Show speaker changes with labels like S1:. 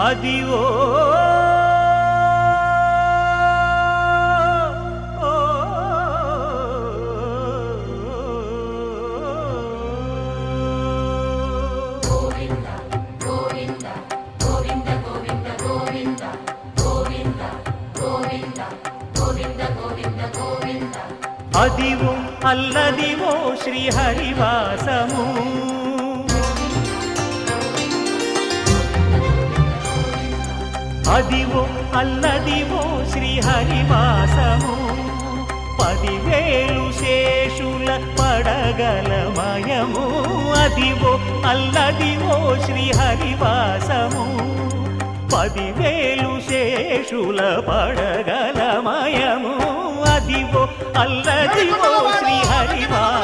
S1: Adivo Adivo Alladivo శ్రీహరివాసము Adivo Alladivo శ్రీహరివాసము 10,000 శేషుల పడగలమయము Adivo Alladivo శ్రీహరివాసము 10,000 శేషుల పడగలమయము Adivo Alladivo శ్రీహరివాసము